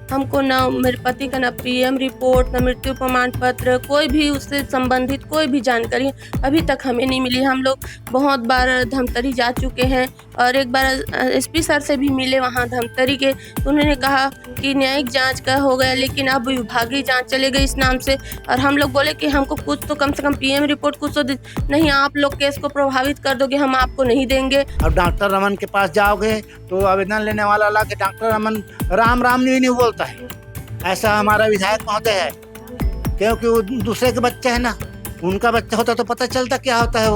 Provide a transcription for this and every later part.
हमको ना मेरे पति का ना पीएम रिपोर्ट, ना मृत्यु प्रमाण पत्र, कोई भी उससे संबंधित कोई भी जानकारी अभी तक हमें नहीं मिली। हम लोग बहुत बार धमतरी जा चुके हैं और एक बार एसपी सर से भी मिले वहाँ धमतरी के, तो उन्होंने कहा कि न्यायिक जाँच का हो गया, लेकिन अब विभागीय जाँच चले गई इस नाम से। और हम लोग बोले कि हमको कुछ तो कम से कम पीएम रिपोर्ट कुछ तो नहीं, आप लोग केस को प्रभावित कर दोगे, हम आपको नहीं देंगे। अब डॉक्टर रमन के पास जाओगे तो आवेदन लेने वाला ला के डॉक्टर रमन राम राम नहीं बोलता है। ऐसा हमारा विधायक महोदय है, क्योंकि वो दूसरे के बच्चे है ना, उनका बच्चा होता तो पता चलता क्या होता है।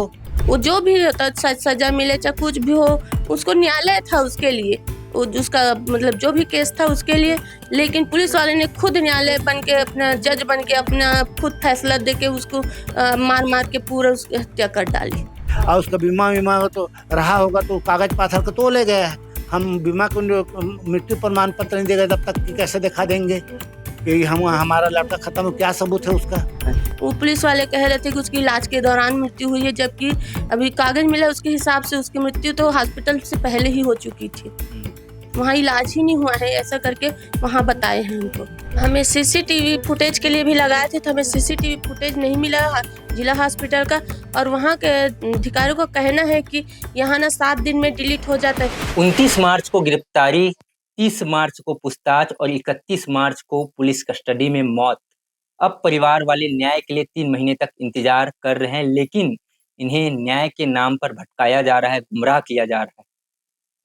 वो जो भी होता सजा मिले चाहे कुछ भी हो, उसको न्यायालय था उसके लिए, उसका मतलब जो भी केस था उसके लिए, लेकिन पुलिस वाले ने खुद न्यायालय बन के अपना जज बन के अपना खुद फैसला दे के उसको मार मार के पूरा उसकी हत्या कर डाली। और उसका बीमा तो रहा होगा तो कागज पाथर को तो ले गया है। हम बीमा को मृत्यु प्रमाण पत्र नहीं देगा तब तक कैसे दिखा देंगे कि हम हमारा लड़का खत्म, क्या सबूत है उसका। वो पुलिस वाले कह रहे थे कि उसकी इलाज के दौरान मृत्यु हुई है, जबकि अभी कागज मिला उसके हिसाब से उसकी मृत्यु तो हॉस्पिटल से पहले ही हो चुकी थी, वहाँ इलाज ही नहीं हुआ है, ऐसा करके वहाँ बताए हैं हमको। हमें सीसीटीवी फुटेज के लिए भी लगाए थे, तो हमें सीसीटीवी फुटेज नहीं मिला जिला हॉस्पिटल का, और वहाँ के अधिकारियों का कहना है कि यहाँ ना 7 दिन में डिलीट हो जाता है। 29 मार्च को गिरफ्तारी, 30 मार्च को पूछताछ और 31 मार्च को पुलिस कस्टडी में मौत। अब परिवार वाले न्याय के लिए 3 महीने तक इंतजार कर रहे हैं, लेकिन इन्हें न्याय के नाम पर भटकाया जा रहा है, गुमराह किया जा रहा है।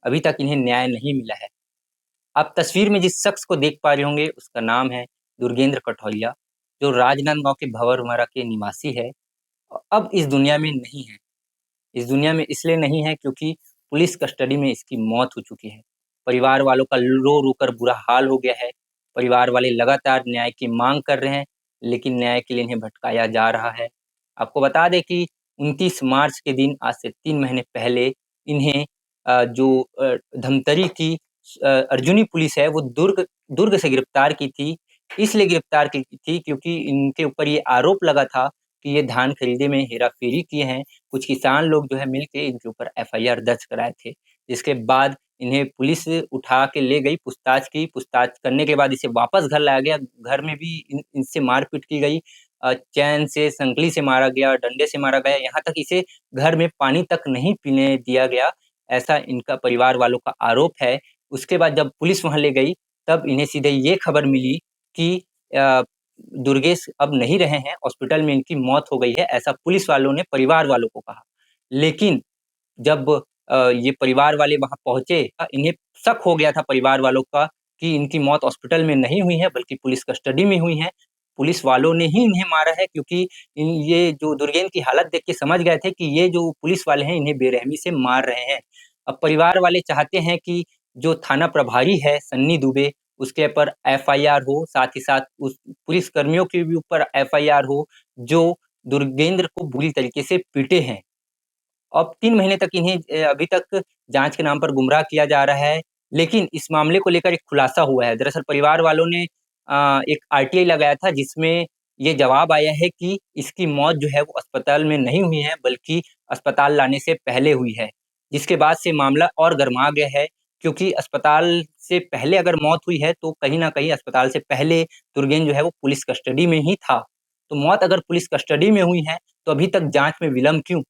अभी तक इन्हें न्याय नहीं मिला है। आप तस्वीर में जिस शख्स को देख पा रहे होंगे उसका नाम है दुर्गेंद्र कठौलिया, जो राजनांदगांव के भंवरमरा के निवासी है। अब इस दुनिया में नहीं है। इस दुनिया में इसलिए नहीं है क्योंकि पुलिस कस्टडी में इसकी मौत हो चुकी है। परिवार वालों का रो-रो कर बुरा हाल हो गया है। परिवार वाले लगातार न्याय की मांग कर रहे हैं, लेकिन न्याय के लिए इन्हें भटकाया जा रहा है। आपको बता दें कि 29 मार्च के दिन आज से 3 महीने पहले इन्हें धमतरी की अर्जुनी पुलिस है वो दुर्ग से गिरफ्तार की थी। इसलिए गिरफ्तार की थी क्योंकि इनके ऊपर ये आरोप लगा था कि ये धान खरीदे में हेरा-फेरी किए हैं। कुछ किसान लोग जो है मिलके इनके ऊपर एफआईआर दर्ज कराए थे। जिसके बाद इन्हें पुलिस उठा के ले गई, पूछताछ की। पूछताछ करने के बाद इसे वापस घर लाया गया। घर में भी इनसे मारपीट की गई। चैन से, संगली से मारा गया, डंडे से मारा गया, यहाँ तक इसे घर में पानी तक नहीं पीने दिया गया, ऐसा इनका परिवार वालों का आरोप है। उसके बाद जब पुलिस वहाँ ले गई, तब इन्हें सीधे ये खबर मिली कि दुर्गेश अब नहीं रहे हैं, हॉस्पिटल में इनकी मौत हो गई है, ऐसा पुलिस वालों ने परिवार वालों को कहा। लेकिन जब ये परिवार वाले वहाँ पहुँचे, इन्हें शक हो गया था परिवार वालों का कि इनकी मौत हॉस्पिटल में नहीं हुई है, बल्कि पुलिस कस्टडी में हुई है। पुलिस वालों ने ही इन्हें मारा है क्योंकि ये जो दुर्गेंद्र की हालत देख के समझ गए थे कि ये जो पुलिस वाले हैं, इन्हें बेरहमी से मार रहे हैं। अब परिवार वाले चाहते हैं कि जो थाना प्रभारी है सन्नी दुबे, उसके ऊपर एफआईआर हो, साथ ही साथ उस पुलिस कर्मियों के भी ऊपर एफआईआर हो, जो दुर्गेंद्र को बुरी तरीके से पीटे हैं। अब 3 महीने तक इन्हें अभी तक जाँच के नाम पर गुमराह किया जा रहा है, लेकिन इस मामले को लेकर एक खुलासा हुआ है। दरअसल परिवार वालों ने एक आरटीआई लगाया था जिसमें ये जवाब आया है कि इसकी मौत जो है वो अस्पताल में नहीं हुई है, बल्कि अस्पताल लाने से पहले हुई है। जिसके बाद से मामला और गरमा गया है क्योंकि अस्पताल से पहले अगर मौत हुई है, तो कहीं न कहीं अस्पताल से पहले दुर्गेंद्र जो है वो पुलिस कस्टडी में ही था। तो मौत अगर पुलिस कस्टडी में हुई है, तो अभी तक जाँच में विलंब क्यों?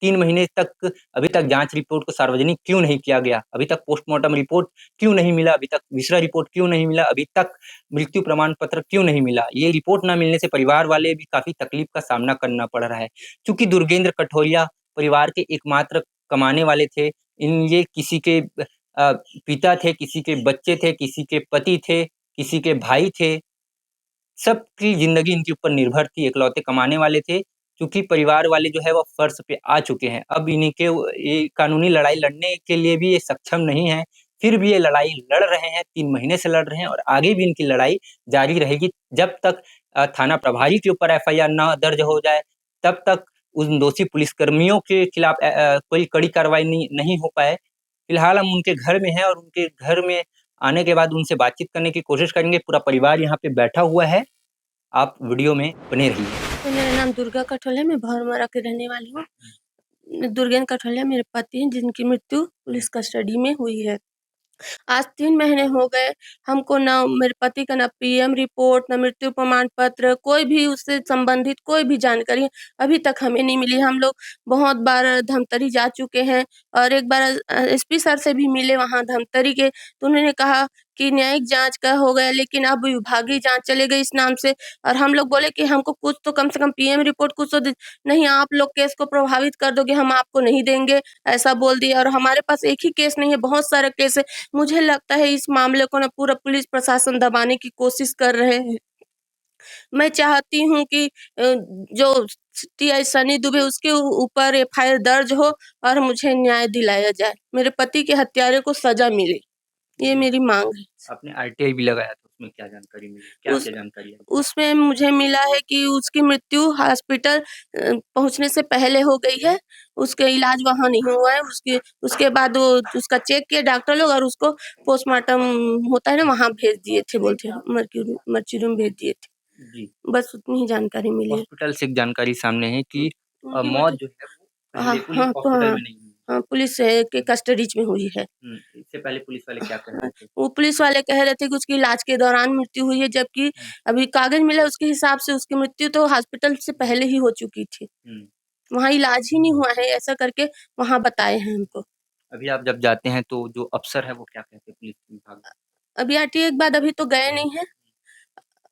3 महीने तक अभी तक जाँच रिपोर्ट को सार्वजनिक क्यों नहीं किया गया? अभी तक पोस्टमार्टम रिपोर्ट क्यों नहीं मिला? अभी तक विसरा रिपोर्ट क्यों नहीं मिला? अभी तक मृत्यु प्रमाण पत्र क्यों नहीं मिला? ये रिपोर्ट ना मिलने से परिवार वाले भी काफ़ी तकलीफ का सामना करना पड़ रहा है। चूँकि दुर्गेंद्र कठौरिया परिवार के एकमात्र कमाने वाले थे। ये किसी के पिता थे, किसी के बच्चे थे, किसी के पति थे, किसी के भाई थे। सबकी ज़िंदगी इनके ऊपर निर्भर थी, इकलौते कमाने वाले थे। चूँकि परिवार वाले जो है वो फर्श पे आ चुके हैं। अब इनके ये कानूनी लड़ाई लड़ने के लिए भी ये सक्षम नहीं है। फिर भी ये लड़ाई लड़ रहे हैं, 3 महीने से लड़ रहे हैं और आगे भी इनकी लड़ाई जारी रहेगी जब तक थाना प्रभारी के ऊपर एफआईआर ना दर्ज हो जाए, तब तक उन दोषी पुलिसकर्मियों के खिलाफ कोई कड़ी कार्रवाई नहीं हो पाए। फिलहाल हम उनके घर में हैं और उनके घर में आने के बाद उनसे बातचीत करने की कोशिश करेंगे। पूरा परिवार यहाँ पे बैठा हुआ है। आप वीडियो में बने रहिए। मेरा नाम दुर्गा कठौलिया, मैं भंवरमरा की रहने वाली हूँ। दुर्गेंद्र कठौलिया मेरे पति हैं जिनकी मृत्यु पुलिस कस्टडी में हुई है। आज 3 महीने हो गए, हमको ना मेरे पति का ना पीएम रिपोर्ट, ना मृत्यु प्रमाण पत्र, कोई भी उससे संबंधित कोई भी जानकारी अभी तक हमें नहीं मिली। हम लोग बहुत बार धमतरी जा चुके हैं और एक बार एसपी सर से भी मिले वहाँ धमतरी के, तो उन्होंने कहा कि न्यायिक जाँच का हो गया, लेकिन अब विभागीय जाँच चलेगी इस नाम से। और हम लोग बोले कि हमको कुछ तो कम से कम पीएम रिपोर्ट कुछ तो नहीं, आप लोग केस को प्रभावित कर दोगे, हम आपको नहीं देंगे, ऐसा बोल दिया। और हमारे पास एक ही केस नहीं है, बहुत सारे केस है। मुझे लगता है इस मामले को ना पूरा पुलिस प्रशासन दबाने की कोशिश कर रहे हैं। मैं चाहती हूँ कि जो टीआई सनी दुबे उसके ऊपर एफआईआर दर्ज हो और मुझे न्याय दिलाया जाए। मेरे पति के हत्यारे को सज़ा मिले, ये मेरी माँग है। आपने आरटीआई भी लगाया था, उसमें क्या जानकारी मिली? उस क्या जानकारी आई? उसमें मुझे मिला है कि उसकी मृत्यु हॉस्पिटल पहुँचने से पहले हो गई है। उसका इलाज वहाँ नहीं हुआ है। उसके बाद वो उसका चेक किए डॉक्टर लोग और उसको पोस्टमार्टम होता है ना, वहाँ भेज दिए थे, बोलते हैं मर्चूरी में भेज दिए थे। जी। बस उतनी ही जानकारी मिली है। हॉस्पिटल से एक जानकारी सामने है कि उनकी मौत मृत्यु जो है वो पहले पुलिस हाँ, हॉस्पिटल में नहीं हुई। हाँ, पुलिस के कस्टडीज में हुई है। इससे पहले पुलिस वाले क्या कह रहे थे? वो पुलिस वाले कह रहे थे कि उसकी इलाज के दौरान मृत्यु हुई है, जबकि अभी कागज़ मिला उसके हिसाब से उसकी मृत्यु तो हॉस्पिटल से पहले ही हो चुकी थी। हुँ। वहाँ इलाज ही नहीं हुआ है, ऐसा करके वहाँ बताए हैं हमको। अभी आप जब जाते हैं तो जो अफ़सर है वो क्या कहते हैं पुलिस विभाग में? अभी आरटीए के बाद अभी तो गए नहीं हैं।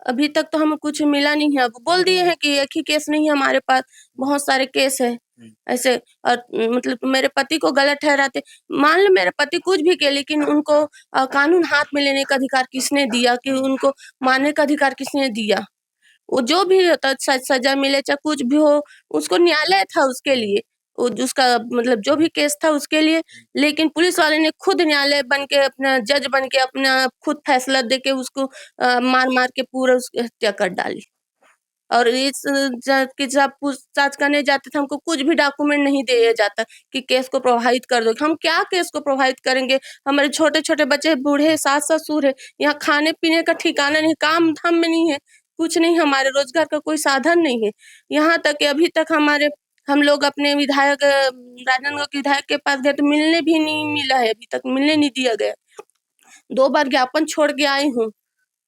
अभी तक तो हमें कुछ मिला नहीं है। अब बोल दिए हैं कि एक ही केस नहीं है हमारे पास, बहुत सारे केस हैं। हुँ। ऐसे और मतलब मेरे पति को गलत ठहराते, मान लो मेरे पति कुछ भी किए, लेकिन उनको कानून हाथ में लेने का अधिकार किसने दिया, कि उनको मारने का अधिकार किसने दिया? वो जो भी होता सज़ा मिले चाहे कुछ भी हो, उसको न्यायालय था उसके लिए। वो उसका मतलब जो भी केस था उसके लिए, लेकिन पुलिस वाले ने खुद न्यायालय बन के अपना जज बन के अपना खुद फैसला देके उसको मार-मार के पूरा उसकी हत्या कर डाली। और इस जब कि जब पूछताछ करने जाते थे, हमको कुछ भी डॉक्यूमेंट नहीं दिया जाता कि केस को प्रभावित कर दो। हम क्या केस को प्रभावित करेंगे? हमारे छोटे-छोटे बच्चे, बूढ़े, सास-ससुर है, यहाँ खाने-पीने का ठिकाना नहीं, काम-धाम में नहीं है, कुछ नहीं, हमारे रोज़गार का कोई साधन नहीं है। यहाँ तक कि अभी तक हम लोग अपने विधायक राजनांदगांव के विधायक के पास गए तो मिलने भी नहीं मिला है, अभी तक मिलने नहीं दिया गया। 2 बार ज्ञापन छोड़ के आई हूँ,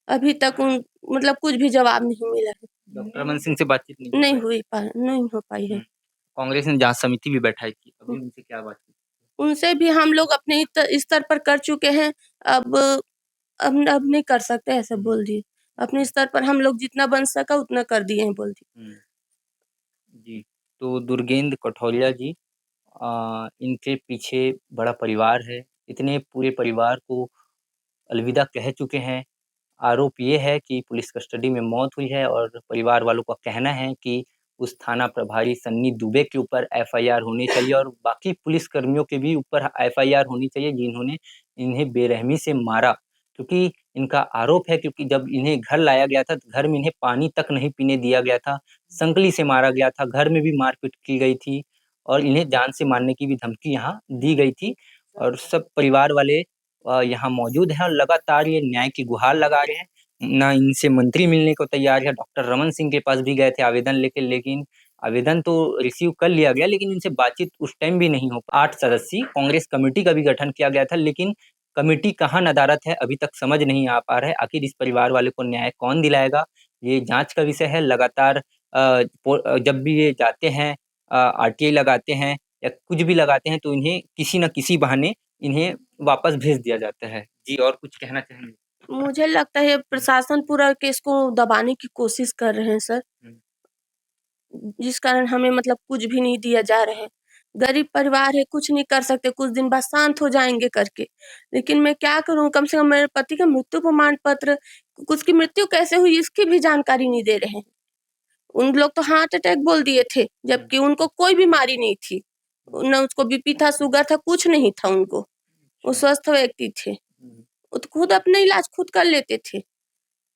अभी तक मतलब कुछ भी जवाब नहीं मिला है। डॉक्टर रमन सिंह से बातचीत नहीं हो पाई? नहीं हो पाई है। कांग्रेस ने जाँच समिति भी बैठाई थी, अभी उनसे क्या बातचीत? उनसे भी हम लोग अपने स्तर पर कर चुके हैं, अब अब नहीं कर सकते, ऐसा बोल दिए। अपने स्तर पर हम लोग जितना बन सका उतना कर दिए हैं, बोल दिए। जी, तो दुर्गेंद्र कठौरिया जी, इनके पीछे बड़ा परिवार है, इतने पूरे परिवार को अलविदा कह चुके हैं। आरोप ये है कि पुलिस कस्टडी में मौत हुई है और परिवार वालों का कहना है कि उस थाना प्रभारी सन्नी दुबे के ऊपर एफआईआर होनी चाहिए और बाकी पुलिसकर्मियों के भी ऊपर एफआईआर होनी चाहिए जिन्होंने इन्हें बेरहमी से मारा। क्योंकि इनका आरोप है, क्योंकि जब इन्हें घर लाया गया था, तो घर में इन्हें पानी तक नहीं पीने दिया गया था, संगली से मारा गया था, घर में भी मारपीट की गई थी और इन्हें जान से मारने की भी धमकी यहाँ दी गई थी। और सब परिवार वाले यहाँ मौजूद हैं और लगातार ये न्याय की गुहार लगा रहे हैं। ना इनसे मंत्री मिलने को तैयार है, डॉक्टर रमन सिंह के पास भी गए थे आवेदन लेके, लेकिन आवेदन तो रिसीव कर लिया गया, लेकिन इनसे बातचीत उस टाइम भी नहीं हो। 8 सदस्यीय कांग्रेस कमेटी का भी गठन किया गया था, लेकिन कमेटी कहाँ नदारत है अभी तक समझ नहीं आ पा रहा है। आखिर इस परिवार वाले को न्याय कौन दिलाएगा? ये जाँच का विषय है। लगातार जब भी ये जाते हैं, आरटीआई लगाते हैं या कुछ भी लगाते हैं, तो इन्हें किसी न किसी बहाने इन्हें वापस भेज दिया जाता है। जी, और कुछ कहना चाहेंगे? मुझे लगता है प्रशासन पूरा केस को दबाने की कोशिश कर रहे हैं सर, जिस कारण हमें मतलब कुछ भी नहीं दिया जा रहा है। गरीब परिवार है, कुछ नहीं कर सकते, कुछ दिन बाद शांत हो जाएँगे करके। लेकिन मैं क्या करूँ, कम से कम मेरे पति का मृत्यु प्रमाण पत्र, उसकी मृत्यु कैसे हुई इसकी भी जानकारी नहीं दे रहे हैं। उन लोग तो हार्ट अटैक बोल दिए थे, जबकि उनको कोई बीमारी नहीं थी। ना उसको बीपी था, शुगर था, कुछ नहीं था उनको। वो स्वस्थ व्यक्ति थे। वो तो खुद अपना इलाज खुद कर लेते थे।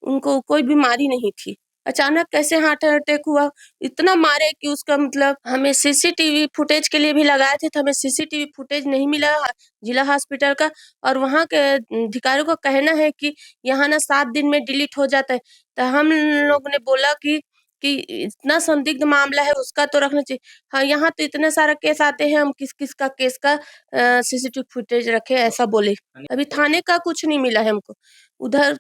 उनको कोई बीमारी नहीं थी। अचानक कैसे हार्ट अटैक हुआ? इतना मारे कि उसका मतलब हमें सीसीटीवी फुटेज के लिए भी लगाए थे, तो हमें सीसीटीवी फुटेज नहीं मिला जिला हॉस्पिटल का, और वहाँ के अधिकारियों का कहना है कि यहाँ ना 7 दिन में डिलीट हो जाता है। तो हम लोग ने बोला कि इतना संदिग्ध मामला है उसका तो रखना चाहिए। हाँ, यहाँ तो इतने सारे केस आते हैं, हम किस-किस का केस का सीसीटीवी फुटेज रखें ऐसा बोले। अभी थाने का कुछ नहीं मिला है हमको। उधर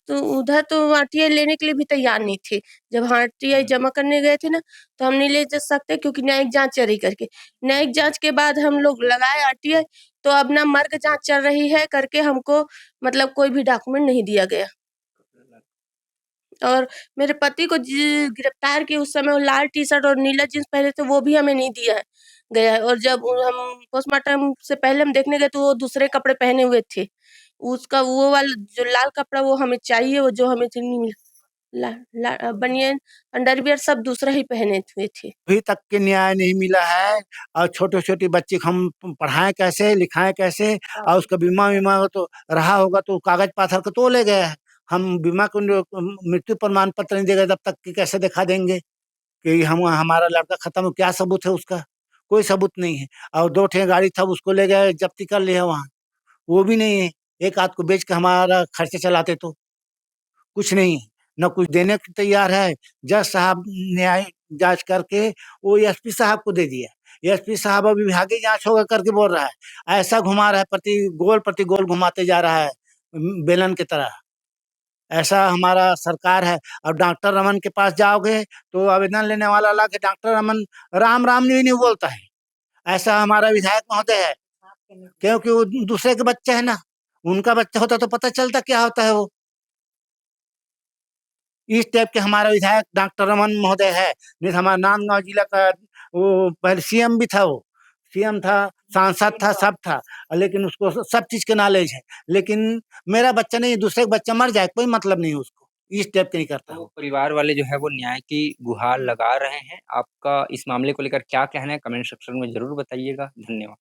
तो आरटीआई लेने के लिए भी तैयार नहीं थे। जब आरटीआई जमा करने गए थे ना, तो हम नहीं ले जा सकते क्योंकि न्यायिक जाँच चल रही करके। न्यायिक जाँच के बाद हम लोग लगाए आरटीआई, तो अब ना मर्ग जाँच चल रही है करके हमको मतलब कोई भी डॉक्यूमेंट नहीं दिया गया। और मेरे पति को गिरफ्तार किए उस समय वो लाल टी-शर्ट और नीला जीन्स पहने थे, वो भी हमें नहीं दिया है गया है। और जब हम पोस्टमार्टम से पहले हम देखने गए तो वो दूसरे कपड़े पहने हुए थे। उसका वो वाला जो लाल कपड़ा वो हमें चाहिए, वो जो हमें नहीं मिला। बनियान, अंडरवियर सब दूसरा ही पहने हुए थे। अभी तक के न्याय नहीं मिला है और छोटे-छोटे बच्चे को हम पढ़ाएँ कैसे, लिखाएँ कैसे और उसका बीमा-वीमा तो रहा होगा तो कागज पाथर के तो ले गए हैं। हम बीमा को मृत्यु प्रमाण पत्र नहीं देगा तब तक कि कैसे दिखा देंगे कि हम हमारा लड़का खत्म हो, क्या सबूत है उसका? कोई सबूत नहीं है और 2 ठे गाड़ी था उसको ले गए जब्ती कर लिया वहाँ, वो भी नहीं है। एक आध को बेच के हमारा खर्चा चलाते तो। कुछ नहीं, ना कुछ देने को तैयार है। जज साहब न्याय जाँच करके वो एसपी साहब को दे दिया। एसपी साहब अभी विभागीय जाँच होगा करके बोल रहा है। ऐसा घुमा रहा है प्रति गोल घुमाते जा रहा है बेलन की तरह। ऐसा हमारा सरकार है और डॉक्टर रमन के पास जाओगे तो आवेदन लेने वाला ला के डॉक्टर रमन राम-राम भी नहीं बोलता है। ऐसा हमारा विधायक महोदय है, क्योंकि वो दूसरे के बच्चे हैं ना, उनका बच्चा होता तो पता चलता क्या होता है वो। इस टाइप के हमारा विधायक डॉक्टर रमन महोदय है। नहीं तो हमारा नांदगाँव जिला का वो पहले सीएम भी था वो। सीएम था, सांसद था, सब था। लेकिन उसको सब चीज़ का नॉलेज है। लेकिन मेरा बच्चा नहीं, दूसरे का बच्चा मर जाए, कोई मतलब नहीं है उसको। इस टाइप के नहीं करता तो वो। परिवार वाले जो है वो न्याय की गुहार लगा रहे हैं। आपका इस मामले को लेकर क्या कहना है? कमेंट सेक्शन में ज़रूर बताइएगा। धन्यवाद।